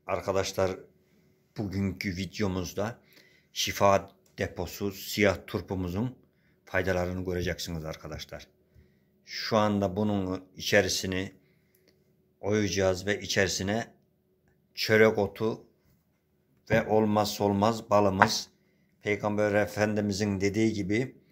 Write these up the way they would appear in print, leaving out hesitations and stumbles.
Arkadaşlar, bugünkü videomuzda şifa deposu siyah turpumuzun faydalarını göreceksiniz arkadaşlar. Şu anda bunun içerisini oyacağız ve içerisine çörek otu ve olmazsa olmaz balımız. Peygamber Efendimizin dediği gibi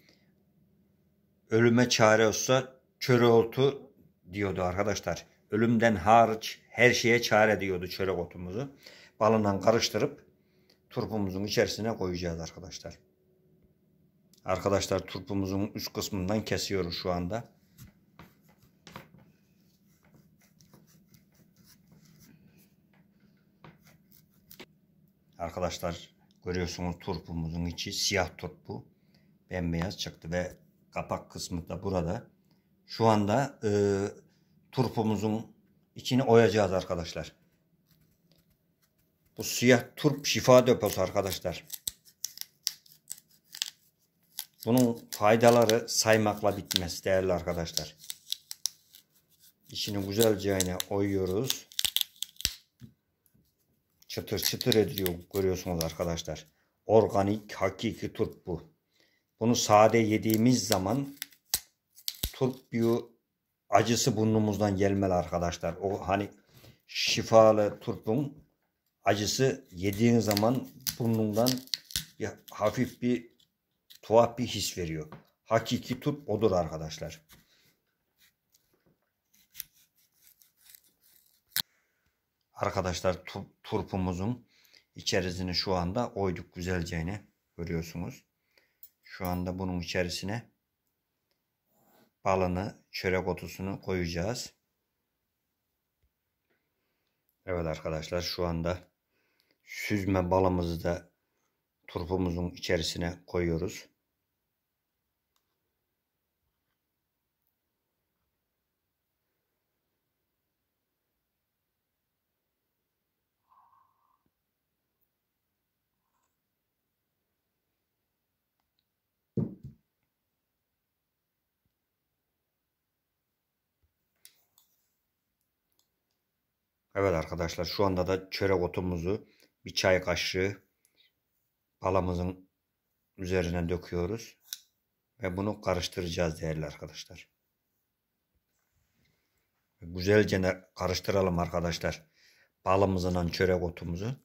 ölüme çare olsa çörek otu diyordu arkadaşlar. Ölümden hariç her şeye çare diyordu çörek otumuzu. Balından karıştırıp turpumuzun içerisine koyacağız arkadaşlar. Arkadaşlar, turpumuzun üst kısmından kesiyoruz şu anda. Arkadaşlar, görüyorsunuz turpumuzun içi siyah turp bu. Bembeyaz çıktı ve kapak kısmı da burada. Şu anda turpumuzun içini oyacağız arkadaşlar. Bu siyah turp şifa deposu arkadaşlar. Bunun faydaları saymakla bitmez değerli arkadaşlar. İçini güzelce oyuyoruz. Çıtır çıtır ediyor, görüyorsunuz arkadaşlar. Organik, hakiki turp bu. Bunu sade yediğimiz zaman turp acısı burnumuzdan gelmeli arkadaşlar. O hani şifalı turpun acısı yediğin zaman burnundan hafif bir tuhaf bir his veriyor. Hakiki turp odur arkadaşlar. Arkadaşlar, turpumuzun içerisini şu anda oyduk güzelce, görüyorsunuz. Şu anda bunun içerisine balını, çörek otusunu koyacağız. Evet arkadaşlar, şu anda süzme balımızı da turpumuzun içerisine koyuyoruz. Evet arkadaşlar, şu anda da çörek otumuzu bir çay kaşığı balamızın üzerine döküyoruz. Ve bunu karıştıracağız değerli arkadaşlar. Güzelce karıştıralım arkadaşlar balımızla çörek otumuzu.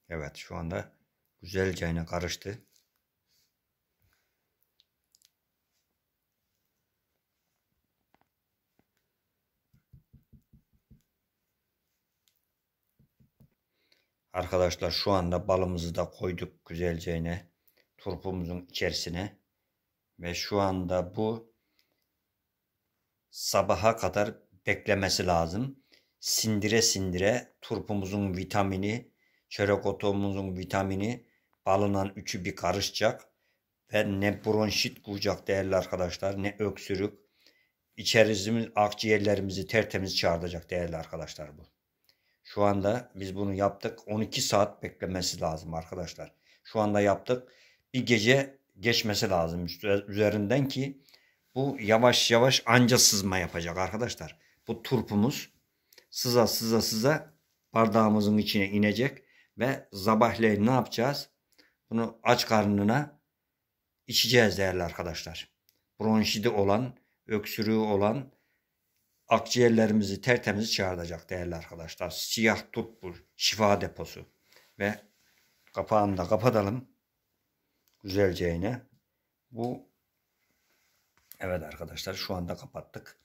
Evet, şu anda güzelce karıştı. Arkadaşlar, şu anda balımızı da koyduk güzelce turpumuzun içerisine. Ve şu anda bu sabaha kadar beklemesi lazım. Sindire sindire turpumuzun vitamini, çörek otumuzun vitamini balından üçü bir karışacak. Ve ne bronşit kuracak değerli arkadaşlar, ne öksürük. İçerisimiz, akciğerlerimizi tertemiz çağıracak değerli arkadaşlar bu. Şu anda biz bunu yaptık. 12 saat beklemesi lazım arkadaşlar. Şu anda yaptık. Bir gece geçmesi lazım üzerinden ki bu yavaş yavaş anca sızma yapacak arkadaşlar. Bu turpumuz sıza sıza sıza bardağımızın içine inecek ve sabahleyin ne yapacağız? Bunu aç karnına içeceğiz değerli arkadaşlar. Bronşidi olan, öksürüğü olan akciğerlerimizi tertemiz çağıracak değerli arkadaşlar. Siyah turp bu şifa deposu. Ve kapağını da kapatalım. Güzelce bu. Evet arkadaşlar, şu anda kapattık.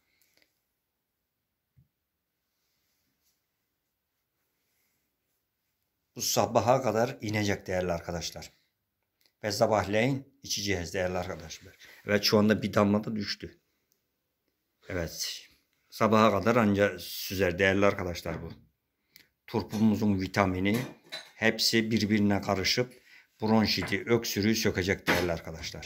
Bu sabaha kadar inecek değerli arkadaşlar. Ve sabahleyin içeceğiz değerli arkadaşlar. Evet, şu anda bir damla da düştü. Evet. Sabaha kadar anca süzer değerli arkadaşlar bu. Turpumuzun vitamini hepsi birbirine karışıp bronşiti, öksürüğü sökecek değerli arkadaşlar.